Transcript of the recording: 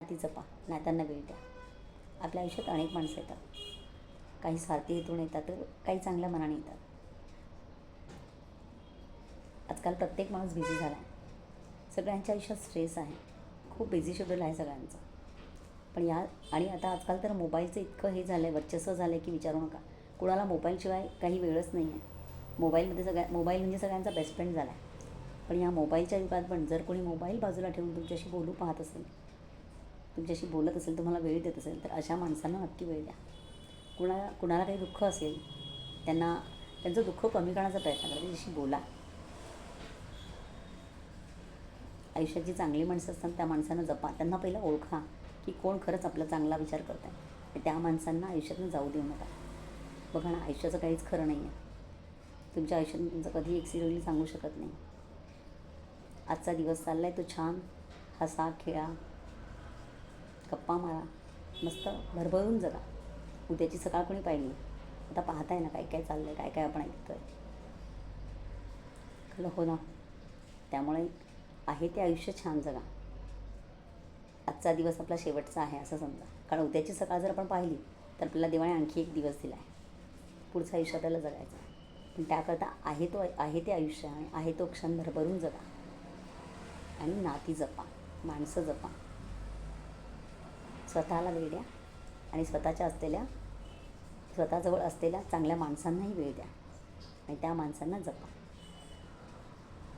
ती जपा, नात्यांना वेळ द्या. आपल्या आयुष्यात अनेक माणसं येतात. काही स्वार्थी हेतून येतात तर काही चांगल्या मनाने येतात. आजकाल प्रत्येक माणूस बिझी झाला आहे. सगळ्यांच्या आयुष्यात स्ट्रेस आहे. खूप बिझी शेड्यूल आहे सगळ्यांचं. पण आणि आता आजकाल तर मोबाईलचं इतकं हे झालं आहे, वर्चस्व झालं आहे की विचारू नका. कुणाला मोबाईलशिवाय काही वेळच नाही आहे. मोबाईल म्हणजे सगळ्यांचा बेस्ट फ्रेंड झाला आहे. पण या मोबाईलच्या युगात पण जर कोणी मोबाईल बाजूला ठेवून तुमच्याशी बोलू पाहत असेल, तुमच्याशी बोलत असेल, तुम्हाला वेळ देत असेल, तर अशा माणसांना नक्की वेळ द्या. कुणाला काही दुःख असेल, त्यांचं दुःख कमी करण्याचा प्रयत्न करा. त्याच्याशी बोला. आयुष्यात जी चांगली माणसं असतात त्या माणसांना जपा. त्यांना पहिलं ओळखा की कोण खरंच आपला चांगला विचार करत आहे. त्या माणसांना आयुष्यातून जाऊ देऊ नका. बघा ना, आयुष्याचं काहीच खरं नाही आहे. तुमच्या आयुष्यातून तुमचं कधी एक्सिडेंटली सांगू शकत नाही. आजचा दिवस चालला आहे तो छान हसा, खेळा, गप्पा मारा, मस्त भरभरून जगा. उद्याची सकाळ कोणी पाहिली. आता पाहताय ना काय काय चाललं आहे, काय काय आपण ऐकतो आहे. खरं हो ना. त्यामुळे आहे ते आयुष्य छान जगा. आजचा दिवस आपला शेवटचा आहे असं समजा. कारण उद्याची सकाळ जर आपण पाहिली तर आपल्याला देवाने आणखी एक दिवस दिला आहे. पुढचं आयुष्य आपल्याला जगायचं आहे. पण त्याकरता आहे ते आयुष्य आहे तो क्षण भरभरून जगा. आणि नाती जपा, माणसं जपा. स्वतःला वेळ द्या आणि स्वतःजवळ असलेल्या चांगल्या माणसांनाही वेळ द्या आणि त्या माणसांना जपा.